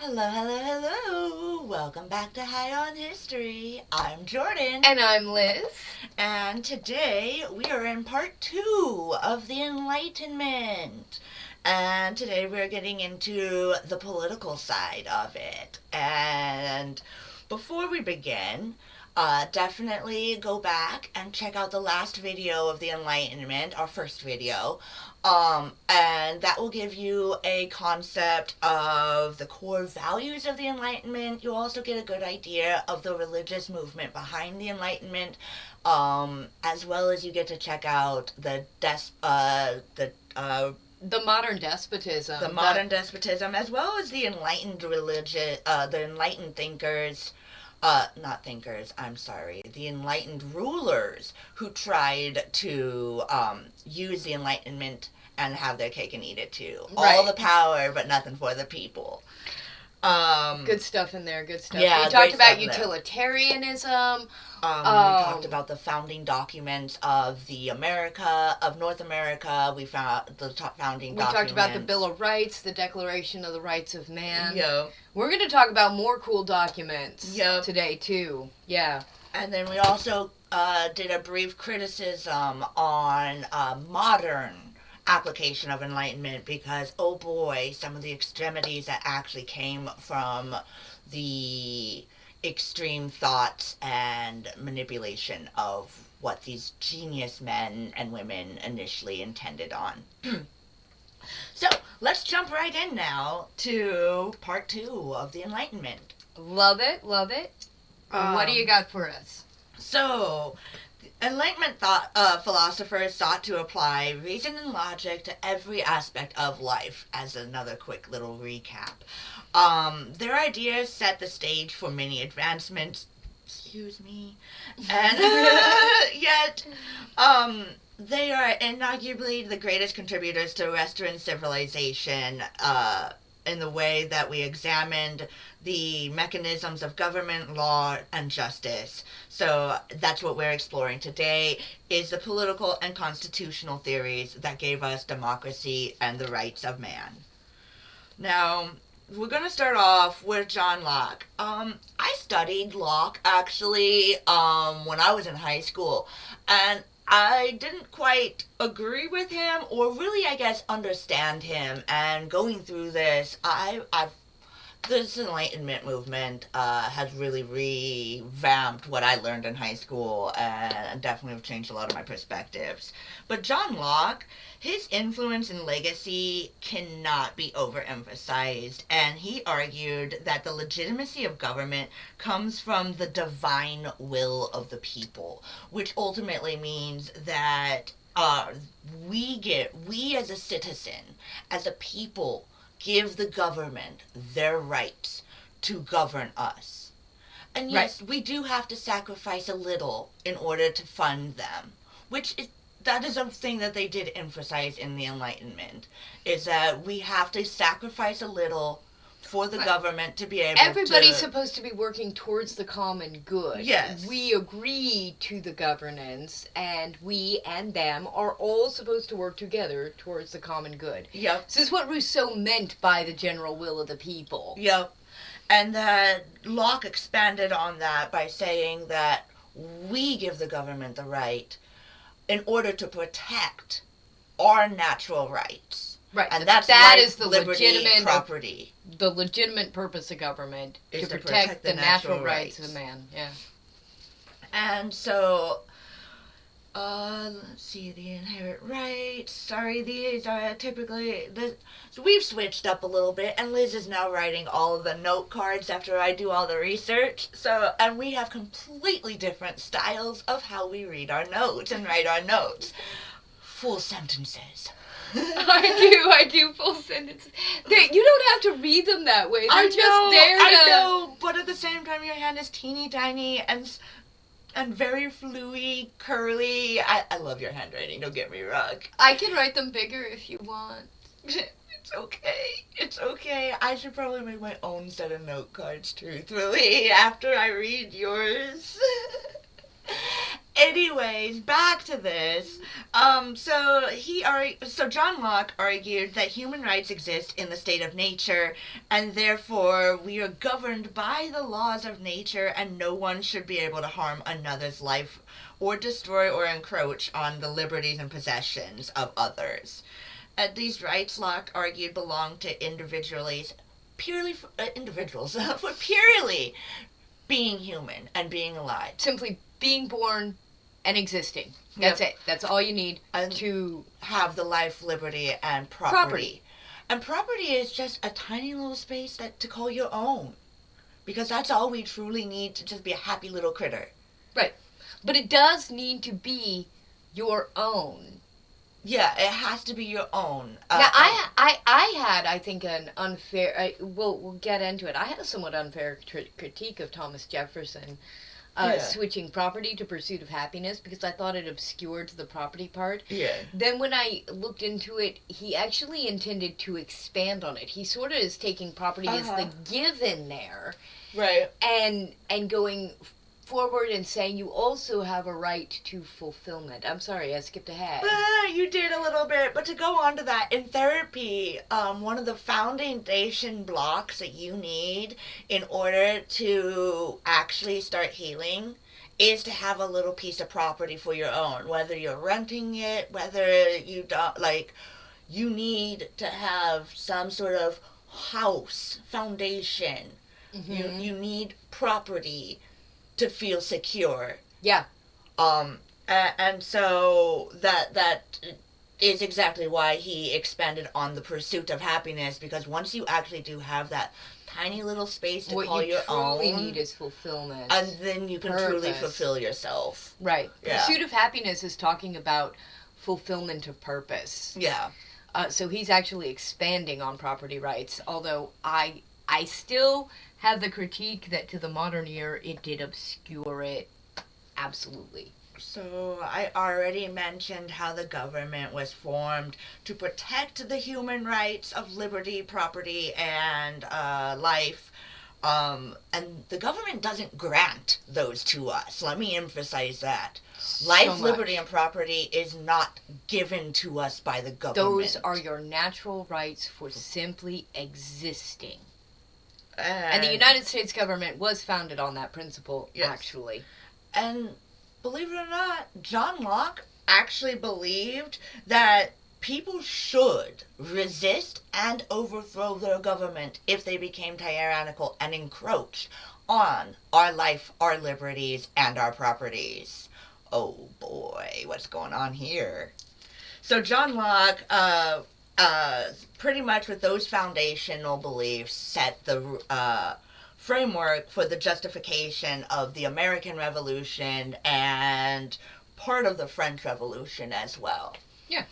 Hello, hello, hello. Welcome back to High on History. I'm Jordan. And I'm Liz. And today we are in part 2 of the Enlightenment. And today we're getting into the political side of it. And before we begin, definitely go back and check out the last video of the Enlightenment, our first video. And that will give you a concept of the core values of the Enlightenment. You'll also get a good idea of the religious movement behind the Enlightenment, as well as you get to check out the modern despotism. The modern despotism, as well as the enlightened religion, the enlightened thinkers, not thinkers, I'm sorry, the enlightened rulers who tried to use the Enlightenment and have their cake and eat it too. Right. All the power, but nothing for the people. Good stuff in there, good stuff. Yeah, we talked about utilitarianism. We talked about the founding documents of North America. We found the founding documents. We talked about the Bill of Rights, the Declaration of the Rights of Man. Yeah. We're going to talk about more cool documents today, too. Yeah. And then we also did a brief criticism on modern application of Enlightenment because, oh boy, some of the extremities that actually came from the extreme thoughts and manipulation of what these genius men and women initially intended on. So, let's jump right in now to part 2 of the Enlightenment. Love it, love it. What do you got for us? So, Enlightenment philosophers sought to apply reason and logic to every aspect of life, as another quick little recap. Their ideas set the stage for many advancements, and yet, they are inarguably the greatest contributors to Western civilization, in the way that we examined the mechanisms of government, law, and justice. So that's what we're exploring today, is the political and constitutional theories that gave us democracy and the rights of man. Now, we're going to start off with John Locke. I studied Locke, actually, when I was in high school, and I didn't quite agree with him, or really, I guess, understand him. And going through this, this Enlightenment movement has really revamped what I learned in high school, and definitely have changed a lot of my perspectives. But John Locke, his influence and legacy cannot be overemphasized, and he argued that the legitimacy of government comes from the divine will of the people, which ultimately means that we as a citizen, as a people, give the government their rights to govern us. And yes, we do have to sacrifice a little in order to fund them, that is a thing that they did emphasize in the Enlightenment, is that we have to sacrifice a little for the government to be able Everybody's supposed to be working towards the common good. Yes. We agree to the governance, and we and them are all supposed to work together towards the common good. Yep. So this is what Rousseau meant by the general will of the people. Yep. And that Locke expanded on that by saying that we give the government the right in order to protect our natural rights. Right. And that is the liberty, legitimate property. The legitimate purpose of government is to protect the natural rights of man. Yeah. And so, let's see, the inherent rights. Sorry, these are typically... So we've switched up a little bit, and Liz is now writing all of the note cards after I do all the research. And we have completely different styles of how we read our notes and write our notes. Full sentences. I do full sentences. You don't have to read them that way. They're just there to... I know, but at the same time, your hand is teeny tiny and very fluey, curly. I love your handwriting, don't get me wrong. I can write them bigger if you want. It's okay. I should probably make my own set of note cards, truthfully, after I read yours. Anyways, back to this. So John Locke argued that human rights exist in the state of nature, and therefore we are governed by the laws of nature, and no one should be able to harm another's life or destroy or encroach on the liberties and possessions of others. These rights, Locke argued, belong to individuals for purely being human and being alive. Simply being born and existing. That's it. That's all you need to have the life, liberty, and property. And property is just a tiny little space to call your own. Because that's all we truly need to just be a happy little critter. Right. But it does need to be your own. Yeah, it has to be your own. Now, I had, I think, an unfair... we'll get into it. I had a somewhat unfair critique of Thomas Jefferson switching property to pursuit of happiness because I thought it obscured the property part. Yeah. Then when I looked into it, he actually intended to expand on it. He sort of is taking property as the given there. Right. And going forward and saying you also have a right to fulfillment. I'm sorry, I skipped ahead. You did a little bit, but to go on to that, in therapy, one of the foundation blocks that you need in order to actually start healing is to have a little piece of property for your own, whether you're renting it, whether you don't, you need to have some sort of house foundation. Mm-hmm. You need property to feel secure. Yeah. And so that is exactly why he expanded on the pursuit of happiness, because once you actually do have that tiny little space to call your own, what you truly need is fulfillment. And then you can truly fulfill yourself. Right. Yeah. Pursuit of happiness is talking about fulfillment of purpose. Yeah. So he's actually expanding on property rights, although I still have the critique that to the modern ear it did obscure it. Absolutely. So I already mentioned how the government was formed to protect the human rights of liberty, property, and life. And the government doesn't grant those to us. Let me emphasize that. Life, liberty, and property is not given to us by the government. Those are your natural rights for simply existing. And the United States government was founded on that principle, actually. And believe it or not, John Locke actually believed that people should resist and overthrow their government if they became tyrannical and encroached on our life, our liberties, and our properties. Oh boy, what's going on here? So John Locke, pretty much with those foundational beliefs, set the framework for the justification of the American Revolution and part of the French Revolution as well. Yeah.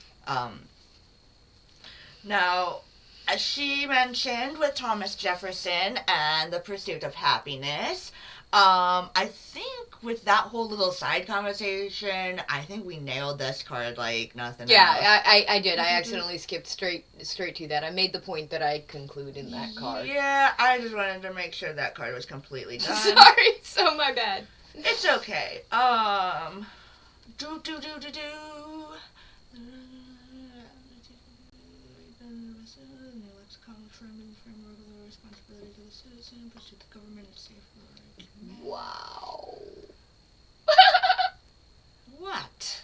Now, as she mentioned with Thomas Jefferson and the pursuit of happiness, I think with that whole little side conversation, I think we nailed this card like nothing else. Yeah, I did. I accidentally skipped straight to that. I made the point that I'd conclude in that card. Yeah, I just wanted to make sure that card was completely done. Sorry, so my bad. It's okay. Wow. What?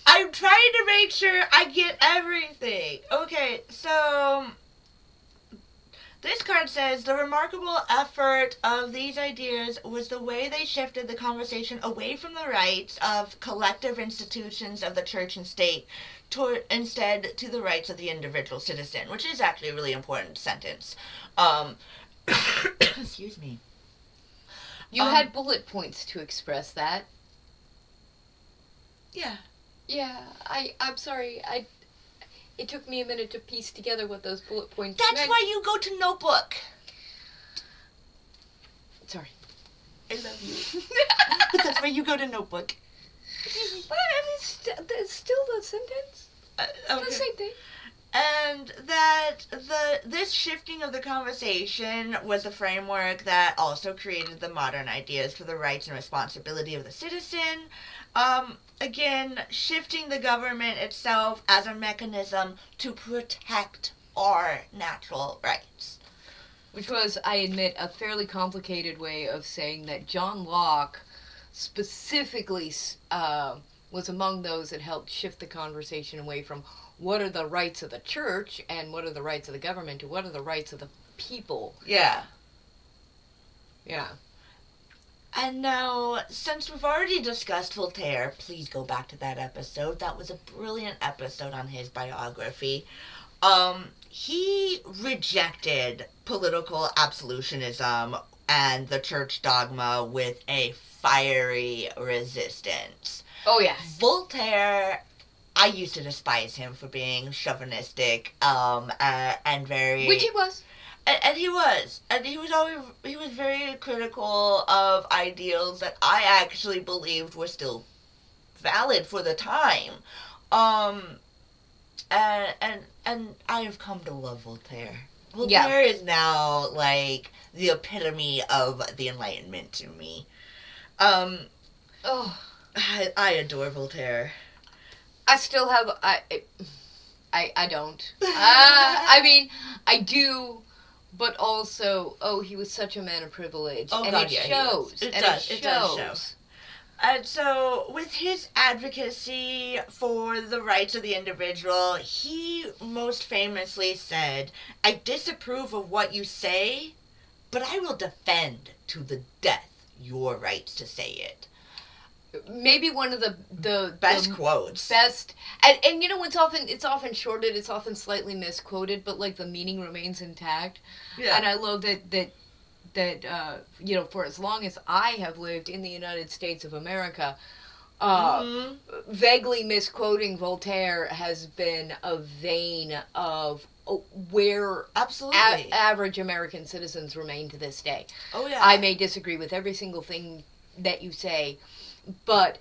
I'm trying to make sure I get everything. Okay, so this card says the remarkable effort of these ideas was the way they shifted the conversation away from the rights of collective institutions of the church and state instead to the rights of the individual citizen, which is actually a really important sentence. Excuse me. You had bullet points to express that. Yeah. Yeah, I'm sorry. It took me a minute to piece together what those bullet points That's meant. why you go to Notebook. Sorry. I love you. But that's why you go to Notebook. But it's still the sentence. Okay. The same thing. And that this shifting of the conversation was the framework that also created the modern ideas for the rights and responsibility of the citizen. Again, shifting the government itself as a mechanism to protect our natural rights. Which was, I admit, a fairly complicated way of saying that John Locke specifically was among those that helped shift the conversation away from what are the rights of the church and what are the rights of the government to what are the rights of the people. Yeah. Yeah. And now, since we've already discussed Voltaire, please go back to that episode. That was a brilliant episode on his biography. He rejected political absolutionism and the church dogma with a fiery resistance. Oh, yeah. Voltaire, I used to despise him for being chauvinistic, and very... Which he was. And he was. And he was very critical of ideals that I actually believed were still valid for the time. And I have come to love Voltaire. Voltaire is now, like, the epitome of the Enlightenment to me. I adore Voltaire. I still have... I don't. I mean, I do... But also, he was such a man of privilege. Oh, and God, it yeah, shows. It and does. it It does shows. show. And so, with his advocacy for the rights of the individual, he most famously said, "I disapprove of what you say, but I will defend to the death your rights to say it." Maybe one of the best quotes. Best, and you know, it's often shorted, it's often slightly misquoted, but like the meaning remains intact. Yeah. And I love that you know, for as long as I have lived in the United States of America, vaguely misquoting Voltaire has been a vein of where absolutely average American citizens remain to this day. Oh yeah. I may disagree with every single thing that you say, but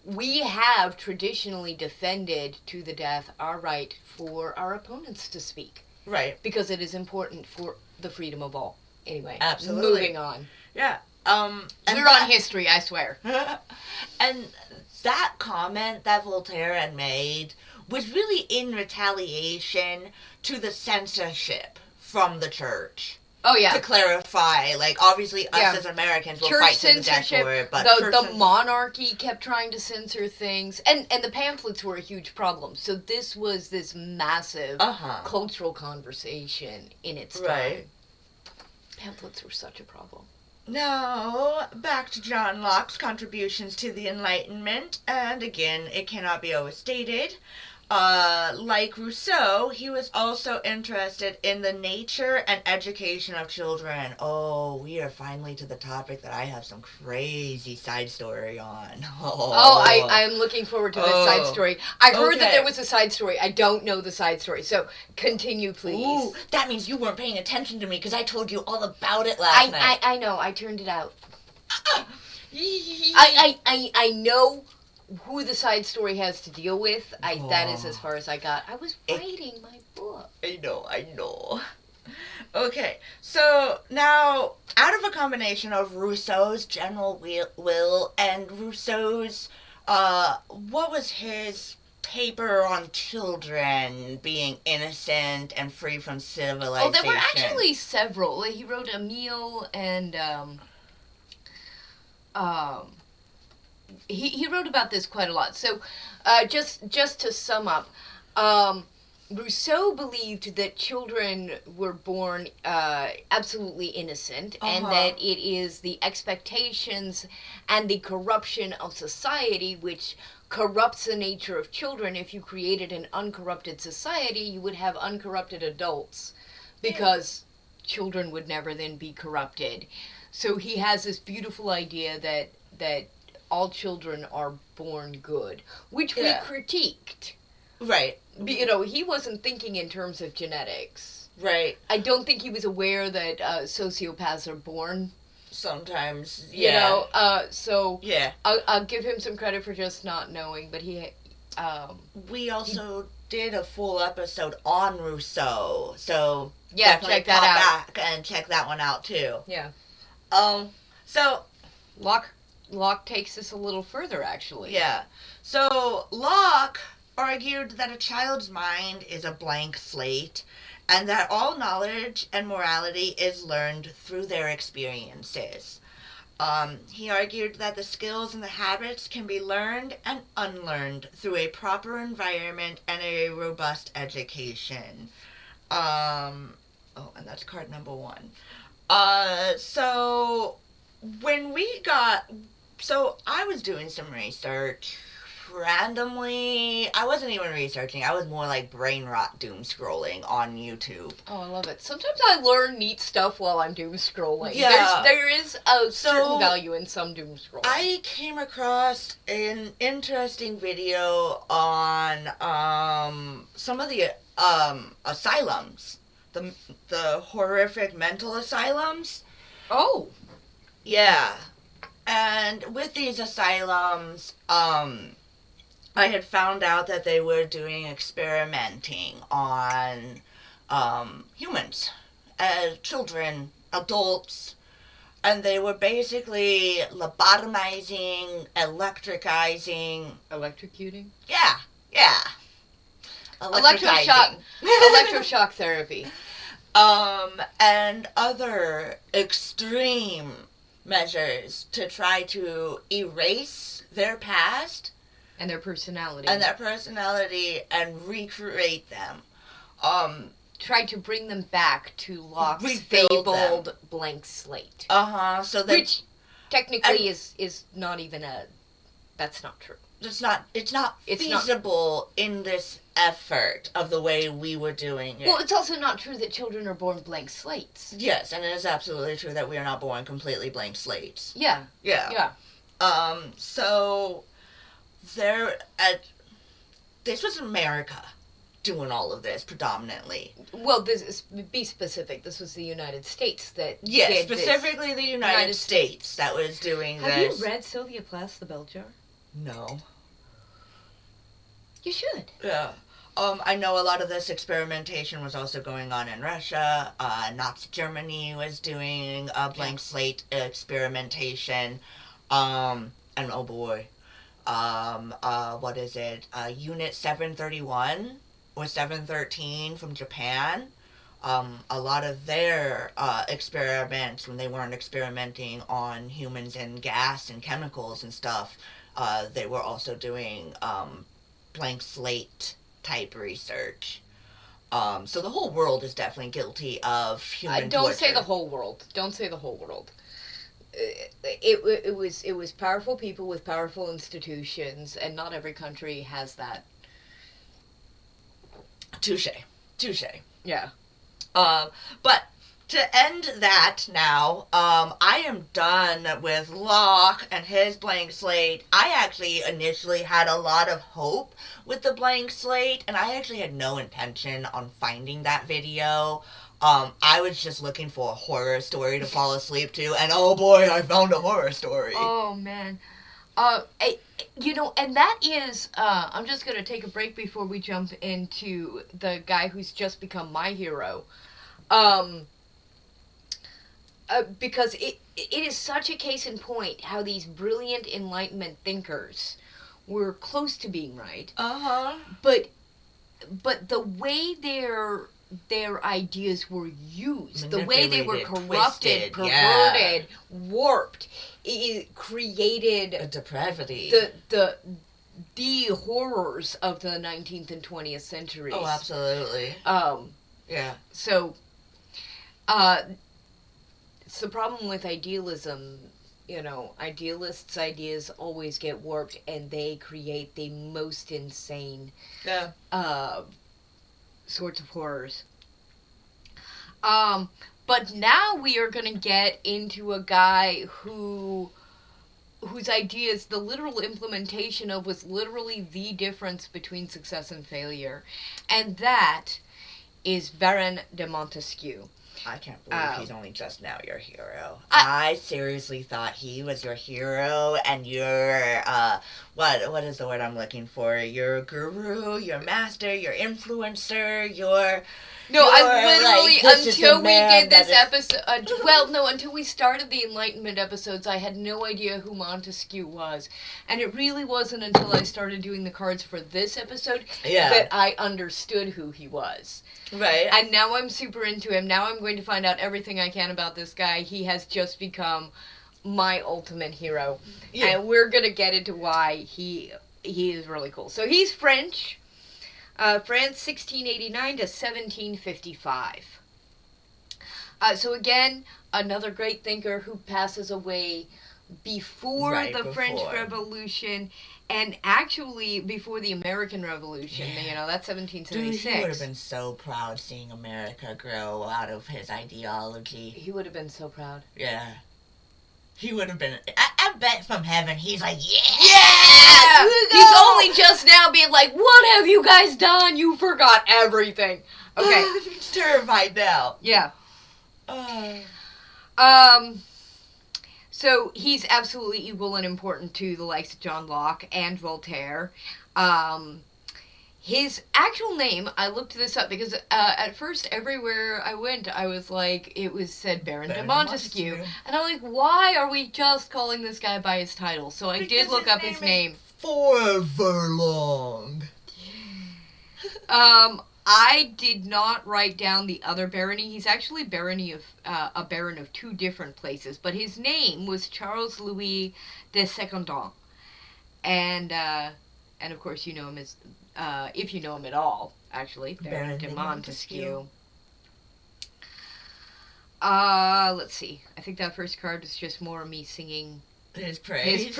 we have traditionally defended to the death our right for our opponents to speak. Right. Because it is important for the freedom of all. Anyway, absolutely. Moving on. Yeah. We're on history, I swear. And that comment that Voltaire had made was really in retaliation to the censorship from the church. Oh, yeah. To clarify, like, obviously us as Americans will fight to the death for it, but the monarchy kept trying to censor things, and the pamphlets were a huge problem. So this was this massive cultural conversation in its time. Right. Pamphlets were such a problem. Now, back to John Locke's contributions to the Enlightenment, and again, it cannot be overstated. Like Rousseau, he was also interested in the nature and education of children. Oh, we are finally to the topic that I have some crazy side story on. I'm looking forward to this side story. I heard that there was a side story. I don't know the side story, so continue, please. Ooh, that means you weren't paying attention to me because I told you all about it last night. I know. I turned it out. I know who the side story has to deal with. That is as far as I got. I was writing my book. I know. Okay, so now, out of a combination of Rousseau's general will and Rousseau's, what was his paper on children being innocent and free from civilization? Oh, there were actually several. He wrote Emile and, He wrote about this quite a lot. So, just to sum up, Rousseau believed that children were born absolutely innocent, and that it is the expectations and the corruption of society which corrupts the nature of children. If you created an uncorrupted society, you would have uncorrupted adults, because children would never then be corrupted. So he has this beautiful idea that all children are born good, which we critiqued. Right. You know, he wasn't thinking in terms of genetics. Right. I don't think he was aware that sociopaths are born. Sometimes, You know, so... Yeah. I'll give him some credit for just not knowing, but he... we also did a full episode on Rousseau, so Yeah, definitely check that pop out. back and check that one out too. Yeah. So Locke takes this a little further, actually. yeah, so Locke argued that a child's mind is a blank slate, and that all knowledge and morality is learned through their experiences. He argued that the skills and the habits can be learned and unlearned through a proper environment and a robust education. And that's card number 1. So when we got, so I was doing some research randomly. I wasn't even researching. I was more like brain rot doom scrolling on YouTube. Oh, I love it. Sometimes I learn neat stuff while I'm doom scrolling. Yeah. There is a certain value in some doom scrolling. I came across an interesting video on some of the asylums, the horrific mental asylums. Oh. Yeah. And with these asylums, I had found out that they were doing experimenting on humans, children, adults, and they were basically lobotomizing, electrocuting. Yeah. Electroshock. Electroshock therapy. And other extreme measures to try to erase their past and their personality and recreate them. Try to bring them back to Locke's Rebuild fabled them. blank slate. So which technically is not even that's not true. It's not feasible in this effort of the way we were doing it. Well, it's also not true that children are born blank slates. Yes, and it is absolutely true that we are not born completely blank slates. Yeah. So this was America doing all of this predominantly. Well, be specific. This was the United States that yes, specifically the United States that was doing this. Have you read Sylvia Plath's The Bell Jar? No. You should. Yeah. I know a lot of this experimentation was also going on in Russia. Nazi Germany was doing a blank slate experimentation. And oh boy. What is it? Unit 731 or 713 from Japan. A lot of their experiments, when they weren't experimenting on humans and gas and chemicals and stuff, they were also doing blank slate type research. So the whole world is definitely guilty of human Don't torture. say the whole world. Don't say the whole world. It was powerful people with powerful institutions, and not every country has that. Touche. Yeah. But to end that now, I am done with Locke and his blank slate. I actually initially had a lot of hope with the blank slate, and I actually had no intention on finding that video. I was just looking for a horror story to fall asleep to, and oh boy, I found a horror story. Oh, man. And that is, I'm just going to take a break before we jump into the guy who's just become my hero. Because it is such a case in point how these brilliant Enlightenment thinkers were close to being right. But the way their ideas were used, the way they were corrupted, perverted, warped, it created a depravity. The horrors of the 19th and 20th centuries. Oh, absolutely. Yeah. So, it's the problem with idealism. Idealists' ideas always get warped, and they create the most insane sorts of horrors. But now we are going to get into a guy whose ideas, the literal implementation of, was literally the difference between success and failure. And that is Baron de Montesquieu. I can't believe he's only just now your hero. I seriously thought he was your hero and your, what is the word I'm looking for? Your guru, your master, your influencer, your... No, I literally, until we did this episode, until we started the Enlightenment episodes, I had no idea who Montesquieu was. And it really wasn't until I started doing the cards for this episode that I understood who he was. Right. And now I'm super into him. Now I'm going to find out everything I can about this guy. He has just become my ultimate hero. Yeah. And we're going to get into why he is really cool. So he's French. France, 1689 to 1755. So again, another great thinker who passes away before French Revolution, and actually before the American Revolution. Yeah. You know, that's 1776. Dude, he would have been so proud seeing America grow out of his ideology. He would have been so proud. Yeah. He would have been... I bet from heaven he's like, yeah! He's only just now being like, what have you guys done? You forgot everything. Okay. I'm terrified now. Yeah. So he's absolutely equal and important to the likes of John Locke and Voltaire. His actual name, I looked this up because at first everywhere I went, I was like, it was said Baron de Montesquieu. And I'm like, why are we just calling this guy by his title? So I did look up his name. Forever long. I did not write down the other barony. He's actually a baron of two different places, but his name was Charles Louis de Secondon. And of course you know him as... if you know him at all, actually, Baron de Montesquieu. Let's see. I think that first card was just more me singing his praises.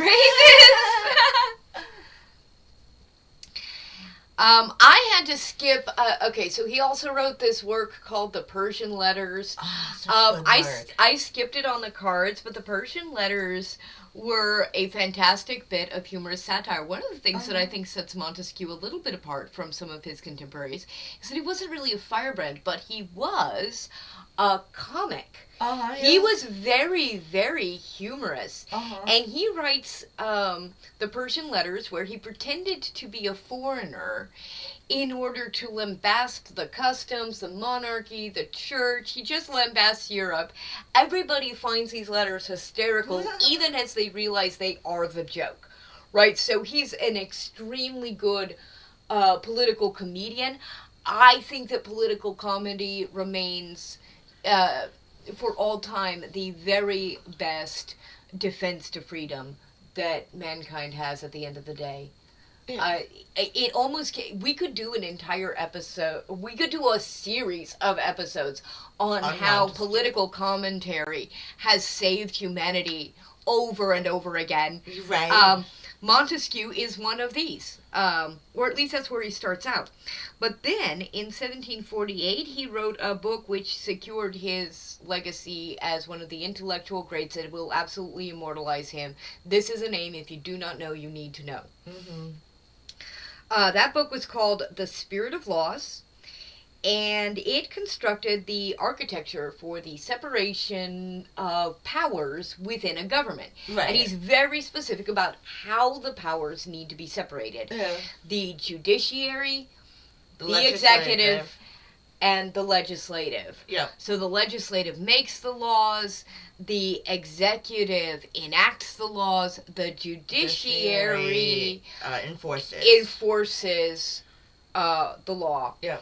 I had to skip. Okay, so he also wrote this work called The Persian Letters. I skipped it on the cards, but The Persian Letters were a fantastic bit of humorous satire. One of the things that I think sets Montesquieu a little bit apart from some of his contemporaries is that he wasn't really a firebrand, but he was a comic. He was very, very humorous. And he writes the Persian Letters where he pretended to be a foreigner in order to lambast the customs, the monarchy, the church. He just lambasts Europe. Everybody finds these letters hysterical, even as they realize they are the joke. Right? So he's an extremely good political comedian. I think that political comedy remains... for all time, the very best defense to freedom that mankind has at the end of the day. It almost... We could do an entire episode... We could do a series of episodes on how political commentary has saved humanity over and over again. Right. Montesquieu is one of these. Or at least that's where he starts out. But then, in 1748, he wrote a book which secured his legacy as one of the intellectual greats that will absolutely immortalize him. This is a name, if you do not know, you need to know. That book was called The Spirit of Laws, and it constructed the architecture for the separation of powers within a government. Right. And he's very specific about how the powers need to be separated. The judiciary, the executive, and the legislative. Yeah. So the legislative makes the laws, the executive enacts the laws, the judiciary enforces the law. Yeah.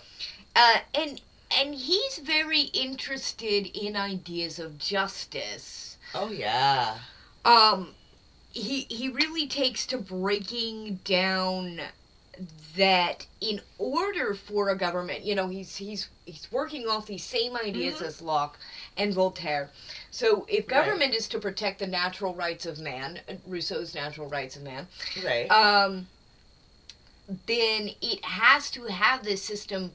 And he's very interested in ideas of justice. Oh yeah. He really takes to breaking down that in order for a government, you know, he's working off these same ideas as Locke and Voltaire. So if government is to protect the natural rights of man, Rousseau's natural rights of man, then it has to have this system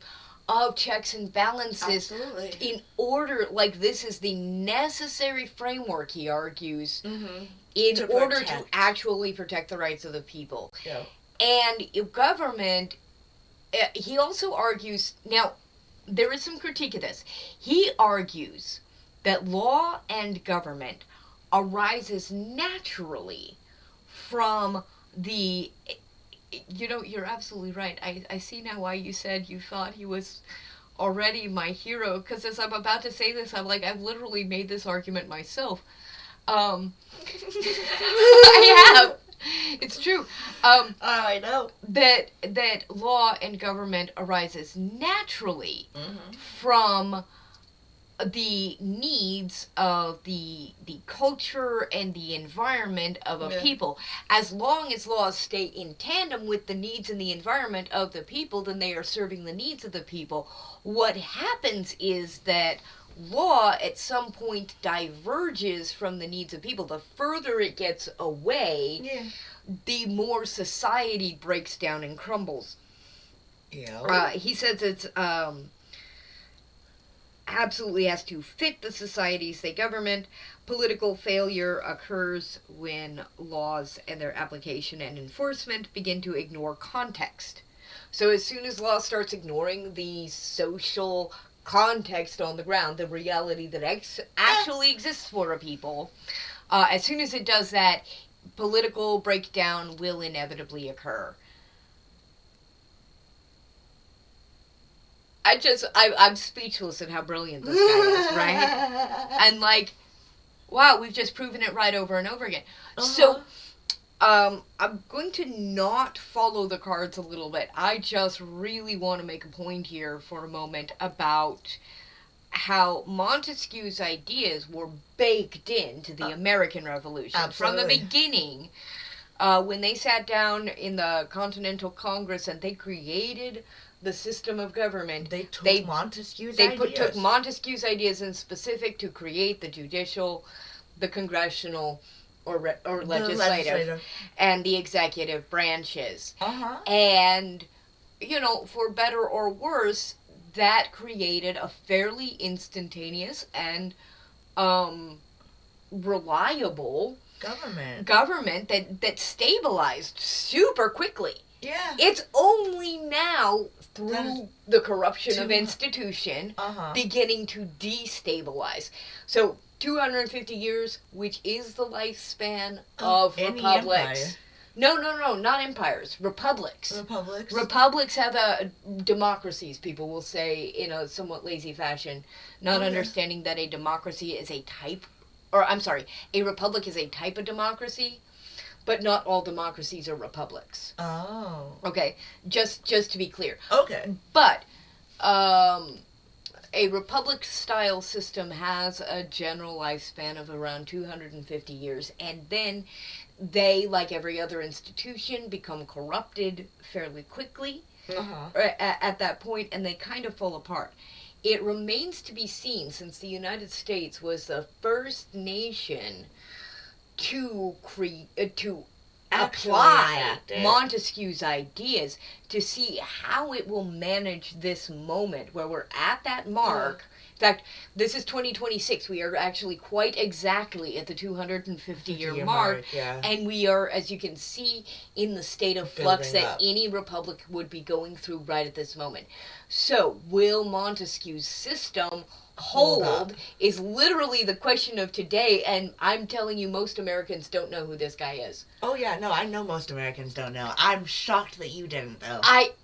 of checks and balances. Absolutely. In order, like, this is the necessary framework, he argues, in order to actually protect the rights of the people. Yeah. And government, he also argues, now, there is some critique of this. He argues that law and government arises naturally from the... you're absolutely right. I see now why you said you thought he was already my hero, because as I'm about to say this, I'm like, I've literally made this argument myself. I have. It's true. I know. That law and government arises naturally from the needs of the culture and the environment of a people. As long as laws stay in tandem with the needs and the environment of the people, then they are serving the needs of the people. What happens is that law at some point diverges from the needs of people. The further it gets away, the more society breaks down and crumbles. Yeah. He says it's absolutely has to fit the societies they govern. Political failure occurs when laws and their application and enforcement begin to ignore context. So as soon as law starts ignoring the social context on the ground, the reality that actually exists for a people, as soon as it does that, political breakdown will inevitably occur. I'm speechless at how brilliant this guy is, right? And like, wow, we've just proven it right over and over again. So, I'm going to not follow the cards a little bit. I just really want to make a point here for a moment about how Montesquieu's ideas were baked into the American Revolution. Absolutely. From the beginning, when they sat down in the Continental Congress and they created the system of government, they took Montesquieu's ideas. Took Montesquieu's ideas in specific to create the judicial, the congressional, or legislative, and the executive branches. And, for better or worse, that created a fairly instantaneous and reliable government that stabilized super quickly. Yeah. It's only now, through the corruption of institution, beginning to destabilize. So, 250 years, which is the lifespan of republics. No, not empires. Republics. Republics have democracies, people will say, in a somewhat lazy fashion, not understanding that a democracy is a type, a republic is a type of democracy. But not all democracies are republics. Oh. Okay, just to be clear. Okay. But a republic-style system has a general lifespan of around 250 years, and then they, like every other institution, become corrupted fairly quickly at that point, and they kind of fall apart. It remains to be seen, since the United States was the first nation to apply Montesquieu's ideas, to see how it will manage this moment where we're at that mark. In fact, this is 2026. We are actually quite exactly at the 250-year mark. And we are, as you can see, in the state of flux that any republic would be going through right at this moment. So, will Montesquieu's system hold is literally the question of today, and I'm telling you, most Americans don't know who this guy is. Oh yeah, no, I know most Americans don't know. I'm shocked that you didn't, though. I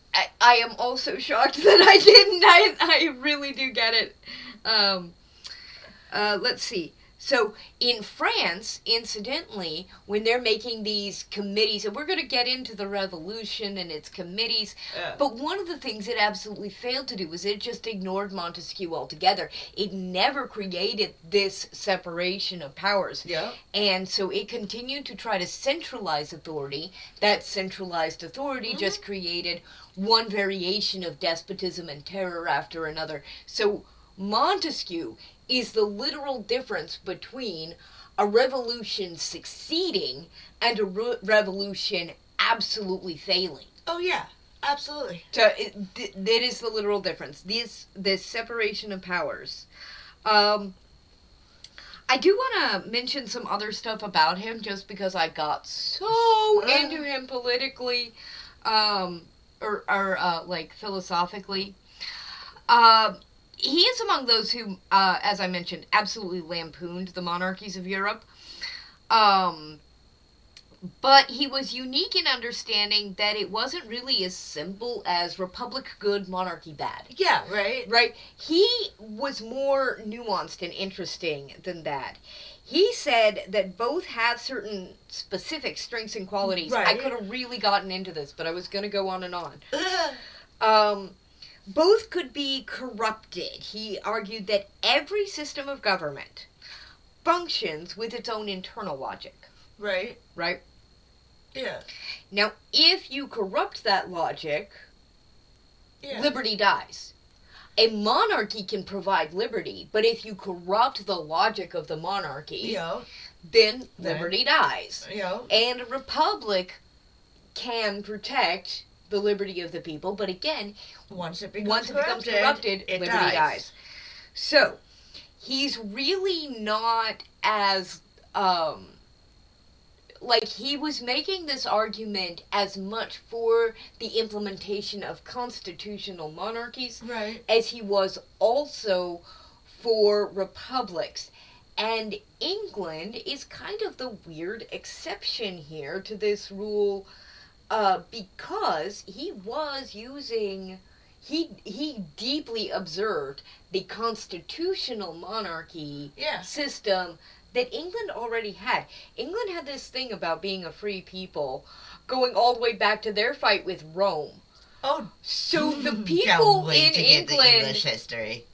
am also shocked that I didn't. I really do get it. Let's see. So, in France, incidentally, when they're making these committees, and we're going to get into the revolution and its committees, but one of the things it absolutely failed to do was it just ignored Montesquieu altogether. It never created this separation of powers. Yeah. And so it continued to try to centralize authority. That centralized authority just created one variation of despotism and terror after another. So Montesquieu is the literal difference between a revolution succeeding and a revolution absolutely failing. Oh yeah, absolutely. So it is the literal difference. This separation of powers. I do want to mention some other stuff about him, just because I got so into him politically, or like philosophically. He is among those who, as I mentioned, absolutely lampooned the monarchies of Europe. But he was unique in understanding that it wasn't really as simple as republic good, monarchy bad. Yeah, right? Right? He was more nuanced and interesting than that. He said that both have certain specific strengths and qualities. Right. I could have really gotten into this, but I was going to go on and on. Both could be corrupted. He argued that every system of government functions with its own internal logic. Right. Right? Yeah. Now, if you corrupt that logic, liberty dies. A monarchy can provide liberty, but if you corrupt the logic of the monarchy, then liberty dies. And a republic can protect the liberty of the people, but again, once it becomes corrupted, liberty dies. So, he's really not as, he was making this argument as much for the implementation of constitutional monarchies as he was also for republics. And England is kind of the weird exception here to this rule, because he was using, he deeply observed the constitutional monarchy system that England already had. England had this thing about being a free people, going all the way back to their fight with Rome. Oh, so the people in England, English history.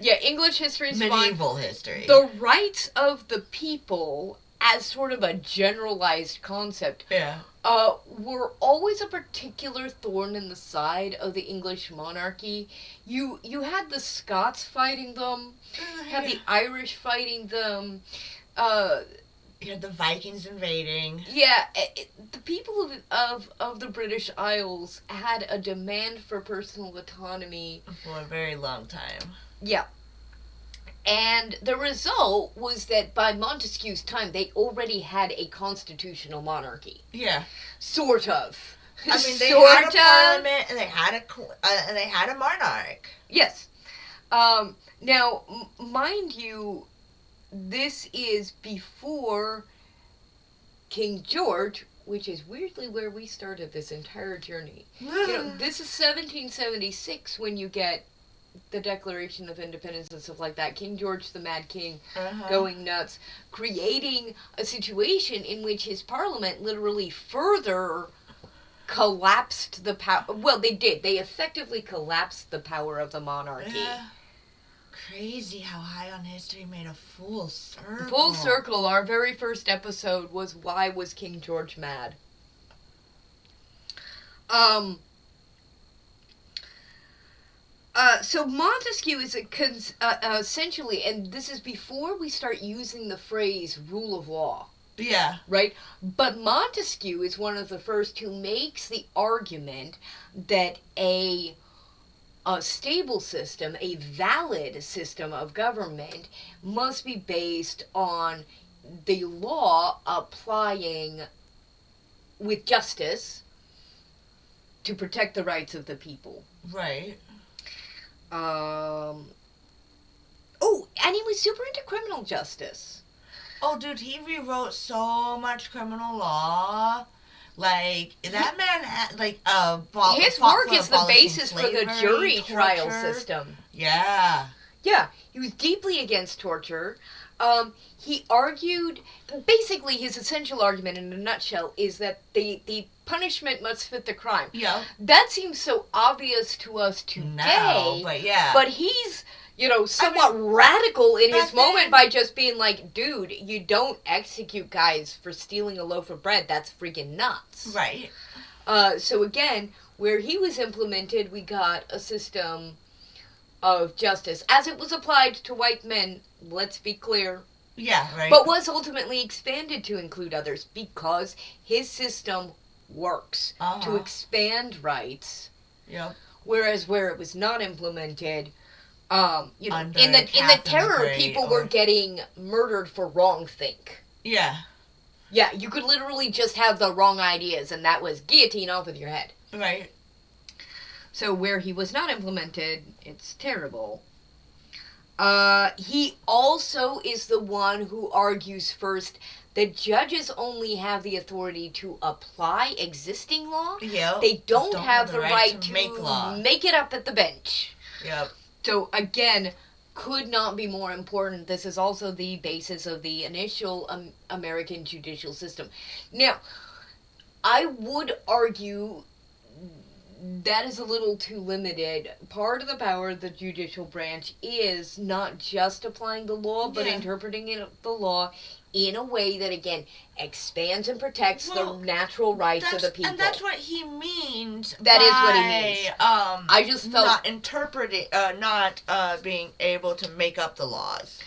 Yeah, English history is medieval history. The rights of the people, as sort of a generalized concept, were always a particular thorn in the side of the English monarchy. You had the Scots fighting them, you had the Irish fighting them. You had the Vikings invading. Yeah, the people of the British Isles had a demand for personal autonomy for a very long time. Yeah. And the result was that by Montesquieu's time, they already had a constitutional monarchy. Yeah. Sort of. I mean, they had a parliament, and they had a monarch. Yes. Now, mind you, this is before King George, which is weirdly where we started this entire journey. This is 1776 when you get the Declaration of Independence and stuff like that. King George the Mad King going nuts, creating a situation in which his parliament literally further collapsed the power. Well, they did. They effectively collapsed the power of the monarchy. Yeah. Crazy how High on History made a full circle. Full circle. Our very first episode was Why Was King George Mad? So Montesquieu is essentially, and this is before we start using the phrase rule of law. Yeah. Right? But Montesquieu is one of the first who makes the argument that a stable system, a valid system of government, must be based on the law applying with justice to protect the rights of the people. Right. Oh, and he was super into criminal justice. Oh, dude, he rewrote so much criminal law. Like, that man had, his work is the basis for the jury trial system. Yeah. Yeah, he was deeply against torture. He argued, basically his essential argument in a nutshell is that the punishment must fit the crime. Yeah. That seems so obvious to us today. Now, but yeah. But he's, somewhat radical in his moment by just being like, dude, you don't execute guys for stealing a loaf of bread. That's freaking nuts. Right. So again, where he was implemented, we got a system of justice. As it was applied to white men, let's be clear. Yeah, right. But was ultimately expanded to include others because his system works to expand rights. Yep. Whereas where it was not implemented, in the terror, people were getting murdered for wrongthink. Yeah. Yeah, you could literally just have the wrong ideas, and that was guillotine off with your head. Right. So where he was not implemented, It's terrible. He also is the one who argues first that judges only have the authority to apply existing law. Yep. They don't have the right to make law. Make it up at the bench. Yep. So again, could not be more important. This is also the basis of the initial American judicial system. Now, I would argue that is a little too limited. Part of the power of the judicial branch is not just applying the law, but interpreting the law in a way that, again, expands and protects the natural rights of the people. And that's what he means. That is what he means. I just felt not interpreting, not being able to make up the laws.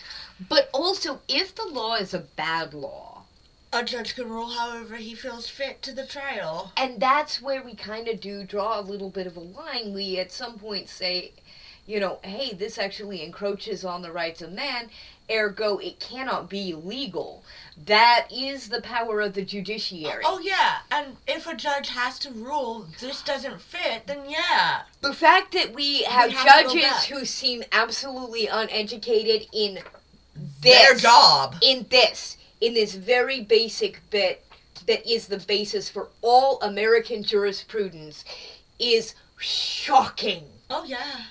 But also, if the law is a bad law, a judge can rule however he feels fit to the trial. And that's where we kind of do draw a little bit of a line. We at some point say, hey, this actually encroaches on the rights of man, ergo it cannot be legal. That is the power of the judiciary. Oh, yeah. And if a judge has to rule this doesn't fit, then yeah. The fact that we have judges who seem absolutely uneducated in their job. In this very basic bit that is the basis for all American jurisprudence is shocking. Oh, yeah.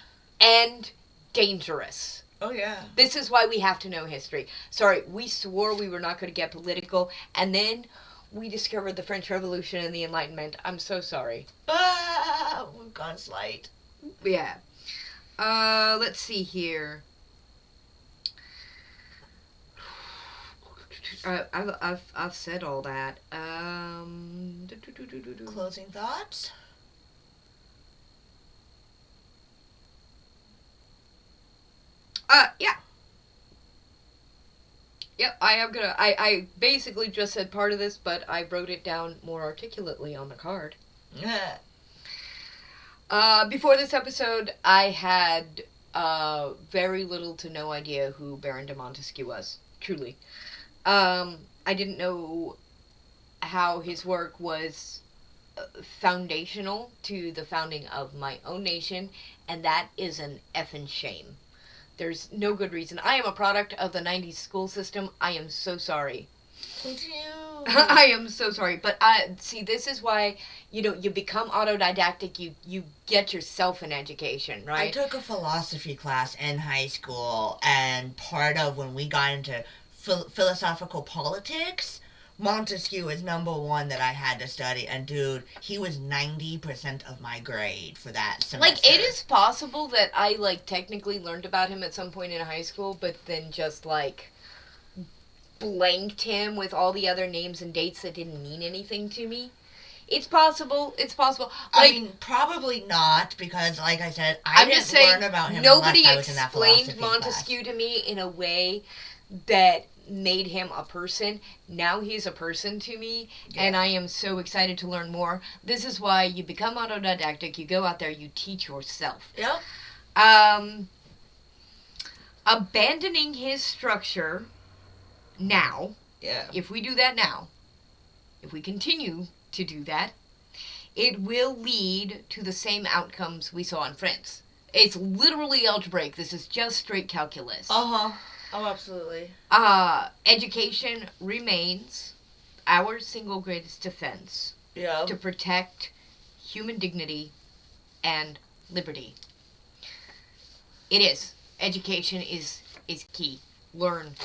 And dangerous. Oh, yeah. This is why we have to know history. Sorry, we swore we were not going to get political, and then we discovered the French Revolution and the Enlightenment. I'm so sorry. We've gone slight. Yeah. Let's see here. I've said all that. Closing thoughts? Yeah. Yep, I basically just said part of this, but I wrote it down more articulately on the card. Yeah. Before this episode, I had very little to no idea who Baron de Montesquieu was. Truly. I didn't know how his work was foundational to the founding of my own nation, and that is an effing shame. There's no good reason. I am a product of the 90s school system. I am so sorry. I am so sorry. But see, this is why, you become autodidactic. You get yourself an education, right? I took a philosophy class in high school, and part of when we got into philosophical politics, Montesquieu is number one that I had to study, and dude, he was 90% of my grade for that semester. It is possible that I, technically learned about him at some point in high school, but then just, blanked him with all the other names and dates that didn't mean anything to me. It's possible. I mean, probably not, because, like I said, I didn't learn about him unless I was in that philosophy class. Nobody explained Montesquieu to me in a way that made him a person. Now he's a person to me, and I am so excited to learn more. This is why you become autodidactic. You go out there, you teach yourself. Yep. Abandoning his structure now. Yeah. If we do that now, if we continue to do that, it will lead to the same outcomes we saw in France. It's literally algebraic. This is just straight calculus. Uh-huh. Oh, absolutely. Education remains our single greatest defense. Yeah. To protect human dignity and liberty. It is. Education is key. Learn.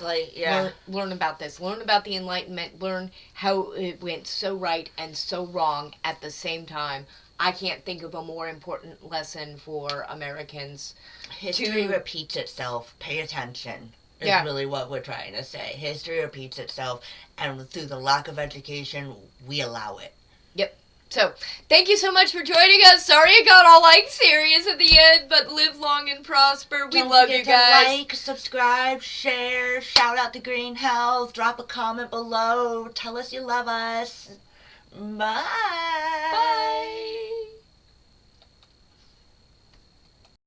Learn about this. Learn about the Enlightenment. Learn how it went so right and so wrong at the same time. I can't think of a more important lesson for Americans. History repeats itself. Pay attention. Is really what we're trying to say. History repeats itself, and through the lack of education, we allow it. Yep. So, thank you so much for joining us. Sorry it got all, serious at the end, but live long and prosper. We love you guys. Don't forget to like, subscribe, share, shout out to Green Health, drop a comment below, tell us you love us. Bye.